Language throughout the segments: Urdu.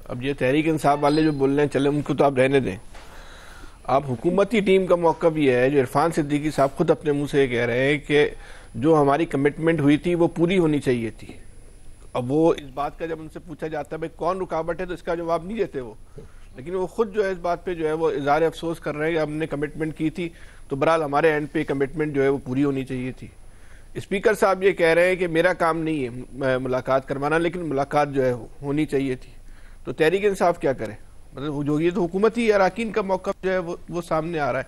اب یہ تحریک انصاف والے جو بول رہے ہیں چلے ان کو تو آپ رہنے دیں. آپ حکومتی ٹیم کا موقف یہ ہے جو عرفان صدیقی صاحب خود اپنے منہ سے یہ کہہ رہے ہیں کہ جو ہماری کمٹمنٹ ہوئی تھی وہ پوری ہونی چاہیے تھی. اب وہ اس بات کا جب ان سے پوچھا جاتا ہے بھائی کون رکاوٹ ہے تو اس کا جواب نہیں دیتے وہ, لیکن وہ خود جو ہے اس بات پہ جو ہے وہ اظہار افسوس کر رہے ہیں کہ ہم نے کمٹمنٹ کی تھی تو بہرحال ہمارے اینڈ پہ کمٹمنٹ جو ہے وہ پوری ہونی چاہیے تھی. اسپیکر صاحب یہ کہہ رہے ہیں کہ میرا کام نہیں ہے ملاقات کروانا, لیکن ملاقات جو ہے ہونی چاہیے تھی. تو تحریک انصاف کیا کرے؟ مطلب جو یہ تو حکومتی اراکین کا موقف جو ہے وہ سامنے آ رہا ہے.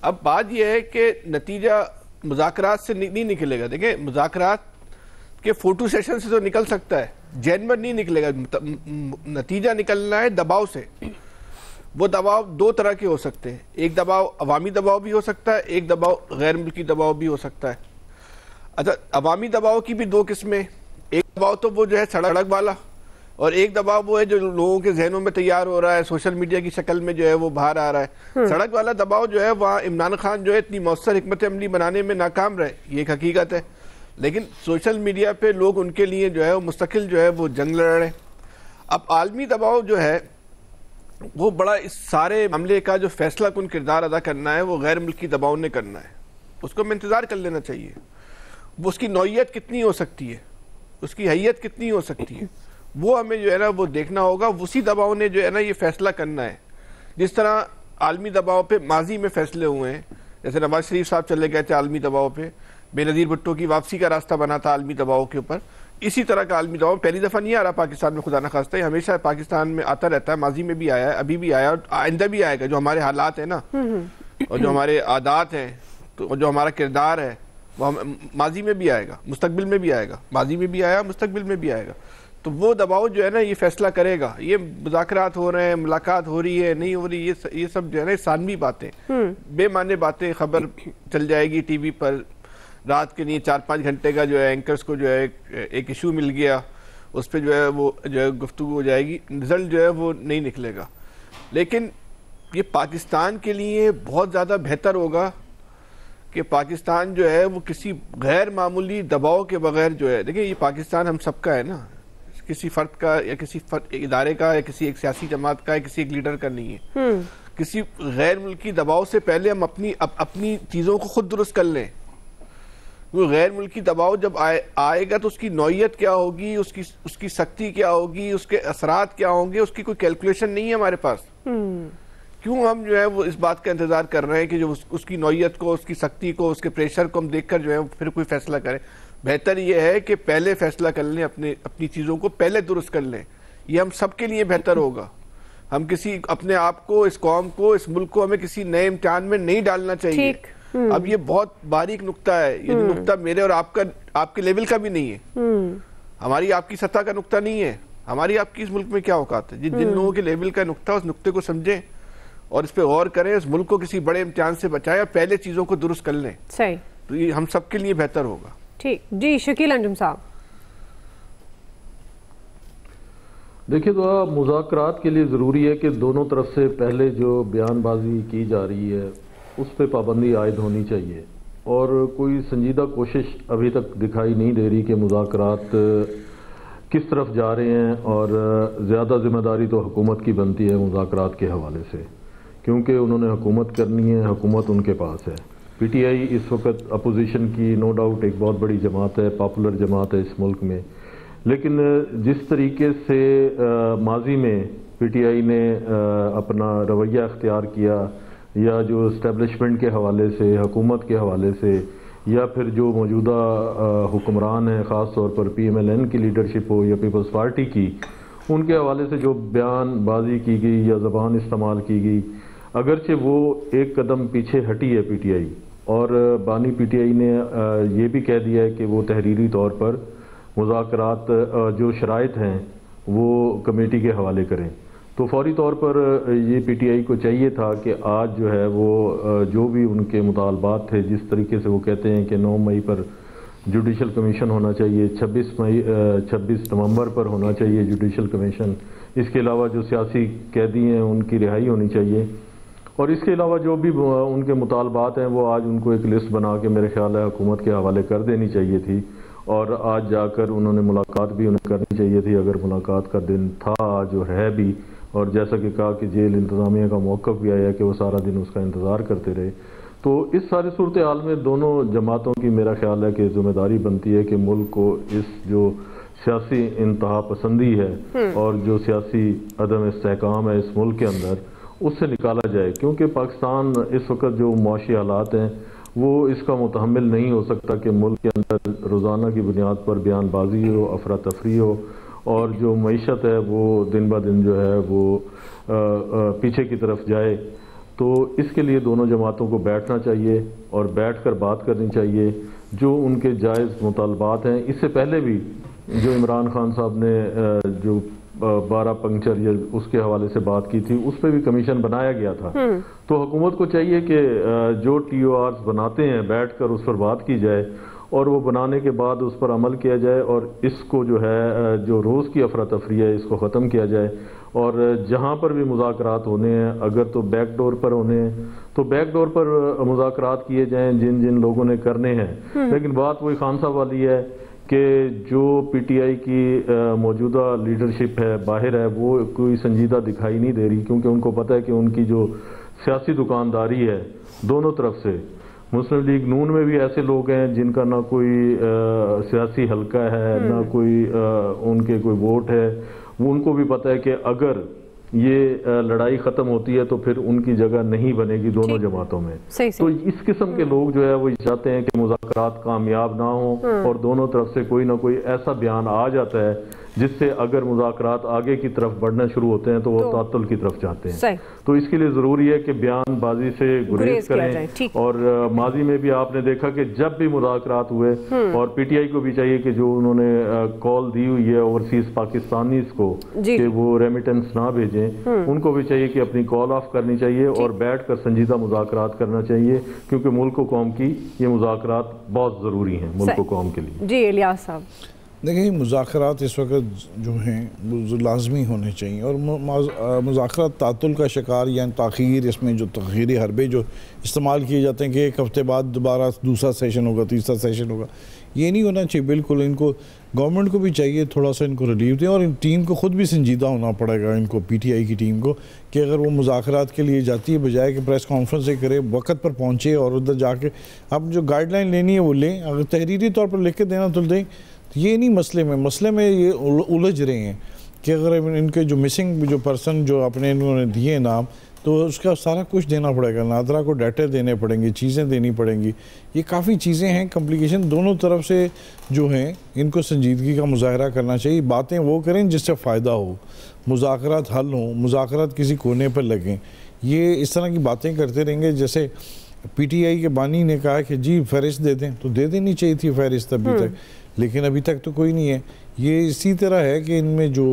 اب بات یہ ہے کہ نتیجہ مذاکرات سے نہیں نکلے گا. دیکھیں مذاکرات کے فوٹو سیشن سے تو نکل سکتا ہے, جینور نہیں نکلے گا. نتیجہ نکلنا ہے دباؤ سے. وہ دباؤ دو طرح کے ہو سکتے ہیں, ایک دباؤ عوامی دباؤ بھی ہو سکتا ہے, ایک دباؤ غیر ملکی دباؤ بھی ہو سکتا ہے. اچھا عوامی دباؤ کی بھی دو قسمیں, ایک دباؤ تو وہ جو ہے سڑک والا, اور ایک دباؤ وہ ہے جو لوگوں کے ذہنوں میں تیار ہو رہا ہے, سوشل میڈیا کی شکل میں جو ہے وہ باہر آ رہا ہے. سڑک والا دباؤ جو ہے وہاں عمران خان جو ہے اتنی مؤثر حکمت عملی بنانے میں ناکام رہے, یہ ایک حقیقت ہے. لیکن سوشل میڈیا پہ لوگ ان کے لیے جو ہے وہ مستقل جو ہے وہ جنگ لڑ رہے ہیں. اب عالمی دباؤ جو ہے وہ بڑا اس سارے معاملے کا جو فیصلہ کن کردار ادا کرنا ہے وہ غیر ملکی دباؤ نے کرنا ہے. اس کو ہمیں انتظار کر لینا چاہیے. وہ اس کی نوعیت کتنی ہو سکتی ہے, اس کی حیت کتنی ہو سکتی ہے, وہ ہمیں جو ہے نا وہ دیکھنا ہوگا. اسی دباؤ نے جو ہے نا یہ فیصلہ کرنا ہے. جس طرح عالمی دباؤ پہ ماضی میں فیصلے ہوئے ہیں, جیسے نواز شریف صاحب چلے گئے تھے عالمی دباؤ پہ, بے نظیر بھٹو کی واپسی کا راستہ بنا تھا عالمی دباؤ کے اوپر. اسی طرح کا عالمی دباؤ پہلی دفعہ نہیں آ رہا پاکستان میں, خدا نخواستہ یہ ہمیشہ پاکستان میں آتا رہتا ہے. ماضی میں بھی آیا ہے, ابھی بھی آیا اور آئندہ بھی آئے گا. جو ہمارے حالات ہیں نا اور جو ہمارے عادات ہیں تو جو ہمارا کردار ہے وہ ماضی میں بھی آئے گا, مستقبل میں بھی آئے گا. ماضی میں بھی آیا, مستقبل میں بھی آئے گا. تو وہ دباؤ جو ہے نا یہ فیصلہ کرے گا. یہ مذاکرات ہو رہے ہیں, ملاقات ہو رہی ہے, نہیں ہو رہی, یہ سب جو ہے نا ثانوی باتیں, بے معنی باتیں. خبر چل جائے گی ٹی وی پر رات کے لیے 4-5 گھنٹے کا جو ہے اینکرز کو جو ہے ایک ایشو مل گیا, اس پہ جو ہے وہ جو ہے گفتگو ہو جائے گی, رزلٹ جو ہے وہ نہیں نکلے گا. لیکن یہ پاکستان کے لیے بہت زیادہ بہتر ہوگا کہ پاکستان جو ہے وہ کسی غیر معمولی دباؤ کے بغیر جو ہے, دیکھیں یہ پاکستان ہم سب کا ہے نا, کسی فرد کا یا کسی ادارے کا یا کسی ایک سیاسی جماعت کا یا کسی ایک لیڈر کا نہیں ہے. کسی غیر ملکی دباؤ سے پہلے ہم اپنی چیزوں کو خود درست کر لیں. وہ غیر ملکی دباؤ جب آئے گا تو اس کی نوعیت کیا ہوگی, اس کی سختی کیا ہوگی, اس کے اثرات کیا ہوں گے, اس کی کوئی کیلکولیشن نہیں ہے ہمارے پاس. کیوں ہم جو ہے وہ اس بات کا انتظار کر رہے ہیں کہ جو اس کی نوعیت کو, اس کی سختی کو, اس کے پریشر کو ہم دیکھ کر جو ہے پھر کوئی فیصلہ کریں. بہتر یہ ہے کہ پہلے فیصلہ کر لیں, اپنی چیزوں کو پہلے درست کر لیں. یہ ہم سب کے لیے بہتر ہوگا. ہم کسی اپنے آپ کو, اس قوم کو, اس ملک کو ہمیں کسی نئے امتحان میں نہیں ڈالنا چاہیے. اب یہ بہت باریک نقطہ ہے, یہ نقطہ میرے اور آپ کے لیول کا بھی نہیں ہے, ہماری آپ کی سطح کا نقطہ نہیں ہے. ہماری آپ کی اس ملک میں کیا اوقات ہے؟ جن لوگوں کے لیول کا نقطہ, اس نقطے کو سمجھیں اور اس پہ غور کریں, اس ملک کو کسی بڑے امتحان سے بچائیں اور پہلے چیزوں کو درست کر لیں. صحیح, تو یہ ہم سب کے لیے بہتر ہوگا. ٹھیک جی, شکیل انجم صاحب. دیکھیں تو مذاکرات کے لیے ضروری ہے کہ دونوں طرف سے پہلے جو بیان بازی کی جا رہی ہے اس پہ پابندی عائد ہونی چاہیے, اور کوئی سنجیدہ کوشش ابھی تک دکھائی نہیں دے رہی کہ مذاکرات کس طرف جا رہے ہیں. اور زیادہ ذمہ داری تو حکومت کی بنتی ہے مذاکرات کے حوالے سے, کیونکہ انہوں نے حکومت کرنی ہے, حکومت ان کے پاس ہے. پی ٹی آئی اس وقت اپوزیشن کی نو ڈاؤٹ ایک بہت بڑی جماعت ہے, پاپولر جماعت ہے اس ملک میں. لیکن جس طریقے سے ماضی میں پی ٹی آئی نے اپنا رویہ اختیار کیا, یا جو اسٹیبلشمنٹ کے حوالے سے, حکومت کے حوالے سے, یا پھر جو موجودہ حکمران ہیں, خاص طور پر پی ایم ایل این کی لیڈرشپ ہو یا پیپلز پارٹی کی, ان کے حوالے سے جو بیان بازی کی گئی یا زبان استعمال کی گئی, اگرچہ وہ ایک قدم پیچھے ہٹی ہے پی ٹی آئی, اور بانی پی ٹی آئی نے یہ بھی کہہ دیا ہے کہ وہ تحریری طور پر مذاکرات جو شرائط ہیں وہ کمیٹی کے حوالے کریں. تو فوری طور پر یہ پی ٹی آئی کو چاہیے تھا کہ آج جو ہے وہ جو بھی ان کے مطالبات تھے, جس طریقے سے وہ کہتے ہیں کہ 9 مئی پر جوڈیشل کمیشن ہونا چاہیے, 26 نومبر پر ہونا چاہیے جوڈیشل کمیشن, اس کے علاوہ جو سیاسی قیدی ہیں ان کی رہائی ہونی چاہیے, اور اس کے علاوہ جو بھی ان کے مطالبات ہیں وہ آج ان کو ایک لسٹ بنا کے میرے خیال ہے حکومت کے حوالے کر دینی چاہیے تھی. اور آج جا کر انہوں نے ملاقات بھی انہیں کرنی چاہیے تھی اگر ملاقات کا دن تھا جو ہے بھی، اور جیسا کہ کہا کہ جیل انتظامیہ کا موقف بھی آیا کہ وہ سارا دن اس کا انتظار کرتے رہے. تو اس ساری صورتحال میں دونوں جماعتوں کی میرا خیال ہے کہ ذمہ داری بنتی ہے کہ ملک کو اس جو سیاسی انتہا پسندی ہے اور جو سیاسی عدم استحکام ہے اس ملک کے اندر، اس سے نکالا جائے، کیونکہ پاکستان اس وقت جو معاشی حالات ہیں وہ اس کا متحمل نہیں ہو سکتا کہ ملک کے اندر روزانہ کی بنیاد پر بیان بازی ہو، افراتفری ہو، اور جو معیشت ہے وہ دن بہ دن جو ہے وہ پیچھے کی طرف جائے. تو اس کے لیے دونوں جماعتوں کو بیٹھنا چاہیے اور بیٹھ کر بات کرنی چاہیے. جو ان کے جائز مطالبات ہیں، اس سے پہلے بھی جو عمران خان صاحب نے جو 12 پنکچر یا اس کے حوالے سے بات کی تھی، اس پہ بھی کمیشن بنایا گیا تھا. تو حکومت کو چاہیے کہ جو ٹی او آرز بناتے ہیں بیٹھ کر اس پر بات کی جائے، اور وہ بنانے کے بعد اس پر عمل کیا جائے، اور اس کو جو ہے جو روز کی افراتفری ہے اس کو ختم کیا جائے. اور جہاں پر بھی مذاکرات ہونے ہیں، اگر تو بیک ڈور پر ہونے ہیں تو بیک ڈور پر مذاکرات کیے جائیں جن جن لوگوں نے کرنے ہیں. لیکن بات وہی خان صاحب والی ہے کہ جو پی ٹی آئی کی موجودہ لیڈرشپ ہے باہر ہے، وہ کوئی سنجیدہ دکھائی نہیں دے رہی، کیونکہ ان کو پتہ ہے کہ ان کی جو سیاسی دکانداری ہے دونوں طرف سے، مسلم لیگ نون میں بھی ایسے لوگ ہیں جن کا نہ کوئی سیاسی حلقہ ہے، نہ کوئی ان کے کوئی ووٹ ہے. وہ ان کو بھی پتہ ہے کہ اگر یہ لڑائی ختم ہوتی ہے تو پھر ان کی جگہ نہیں بنے گی دونوں جماعتوں میں. تو اس قسم کے لوگ جو ہے وہ چاہتے ہیں کہ مذاکرات کامیاب نہ ہوں، اور دونوں طرف سے کوئی نہ کوئی ایسا بیان آ جاتا ہے جس سے اگر مذاکرات آگے کی طرف بڑھنا شروع ہوتے ہیں تو وہ تعطل کی طرف جاتے ہیں. تو اس کے لیے ضروری ہے کہ بیان بازی سے گریز کریں. اور ماضی میں بھی آپ نے دیکھا کہ جب بھی مذاکرات ہوئے، اور پی ٹی آئی کو بھی چاہیے کہ جو انہوں نے کال دی ہوئی ہے اوورسیز پاکستانیز کو کہ وہ ریمیٹنس نہ بھیجیں، ان کو بھی چاہیے کہ اپنی کال آف کرنی چاہیے اور بیٹھ کر سنجیدہ مذاکرات کرنا چاہیے، کیونکہ ملک و قوم کی یہ مذاکرات بہت ضروری ہیں ملک و قوم کے لیے. جی الیاس صاحب. دیکھیں، مذاکرات اس وقت جو ہیں وہ لازمی ہونے چاہیے، اور مذاکرات تعطل کا شکار یا تاخیر، اس میں جو تاخیری حربے جو استعمال کیے جاتے ہیں کہ ایک ہفتے بعد دوبارہ دوسرا سیشن ہوگا، تیسرا سیشن ہوگا، یہ نہیں ہونا چاہیے. بالکل ان کو گورنمنٹ کو بھی چاہیے تھوڑا سا ان کو ریلیف دیں، اور ان ٹیم کو خود بھی سنجیدہ ہونا پڑے گا، ان کو پی ٹی آئی کی ٹیم کو، کہ اگر وہ مذاکرات کے لیے جاتی ہے بجائے کہ پریس کانفرنس سے کرے، وقت پر پہنچے اور ادھر جا کے اب جو گائیڈ لائن لینی ہے وہ لیں. اگر تحریری طور پر لکھ کے دینا تو دیں. یہ نہیں مسئلے میں یہ الجھ رہے ہیں کہ اگر ان کے جو مسنگ جو پرسن جو اپنے انہوں نے دیے نام، تو اس کا سارا کچھ دینا پڑے گا. نادرا کو ڈیٹا دینے پڑیں گے، چیزیں دینی پڑیں گی. یہ کافی چیزیں ہیں، کمپلیکیشن دونوں طرف سے جو ہیں ان کو سنجیدگی کا مظاہرہ کرنا چاہیے. باتیں وہ کریں جس سے فائدہ ہو، مذاکرات حل ہوں، مذاکرات کسی کونے پر لگیں. یہ اس طرح کی باتیں کرتے رہیں گے. جیسے پی ٹی آئی کے بانی نے کہا کہ جی فہرست دے دیں، تو دے دینی چاہیے تھی فہرست ابھی تک، لیکن ابھی تک تو کوئی نہیں ہے. یہ اسی طرح ہے کہ ان میں جو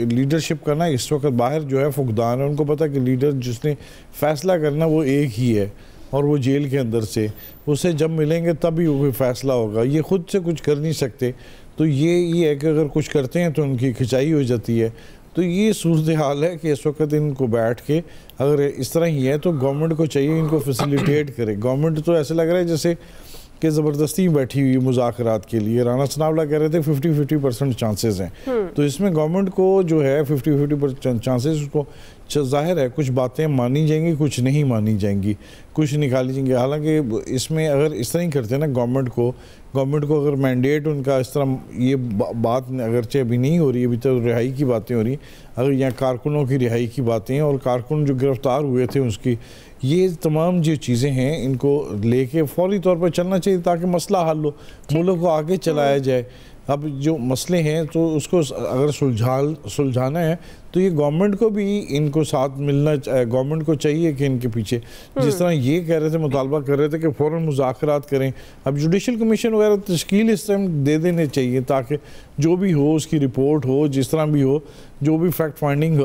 لیڈرشپ کرنا اس وقت باہر جو ہے فقدان ہے. ان کو پتہ کہ لیڈر جس نے فیصلہ کرنا وہ ایک ہی ہے، اور وہ جیل کے اندر سے اسے جب ملیں گے تب ہی وہ فیصلہ ہوگا. یہ خود سے کچھ کر نہیں سکتے. تو یہ ہے کہ اگر کچھ کرتے ہیں تو ان کی کھچائی ہو جاتی ہے. تو یہ صورتحال ہے کہ اس وقت ان کو بیٹھ کے اگر اس طرح ہی ہے تو گورنمنٹ کو چاہیے ان کو فیسیلیٹیٹ کرے. گورنمنٹ تو ایسے لگ رہا ہے جیسے کہ زبردستی بیٹھی ہوئی مذاکرات کے لیے. رانا ثناءاللہ کہہ رہے تھے 50% چانسز ہیں. تو اس میں گورنمنٹ کو جو ہے 50% چانسز، اس کو ظاہر ہے کچھ باتیں مانی جائیں گی، کچھ نہیں مانی جائیں گی، کچھ نکالی جائیں گی. حالانکہ اس میں اگر اس طرح ہی کرتے ہیں نا گورنمنٹ کو اگر مینڈیٹ ان کا اس طرح، یہ بات اگرچہ ابھی نہیں ہو رہی، ابھی تو رہائی کی باتیں ہو رہی، اگر یہاں کارکنوں کی رہائی کی باتیں ہیں اور کارکن جو گرفتار ہوئے تھے اس کی، یہ تمام جو چیزیں ہیں ان کو لے کے فوری طور پر چلنا چاہیے تاکہ مسئلہ حل ہو، ملک کو آگے چلایا جائے. اب جو مسئلے ہیں تو اس کو اگر سلجھانا ہے تو یہ گورنمنٹ کو بھی ان کو ساتھ ملنا، گورنمنٹ کو چاہیے کہ ان کے پیچھے جس طرح یہ کہہ رہے تھے، مطالبہ کر رہے تھے کہ فوراً مذاکرات کریں. اب جوڈیشل کمیشن وغیرہ تشکیل اس ٹائم دے دینے چاہیے تاکہ جو بھی ہو اس کی رپورٹ ہو، جس طرح بھی ہو، جو بھی فیکٹ فائنڈنگ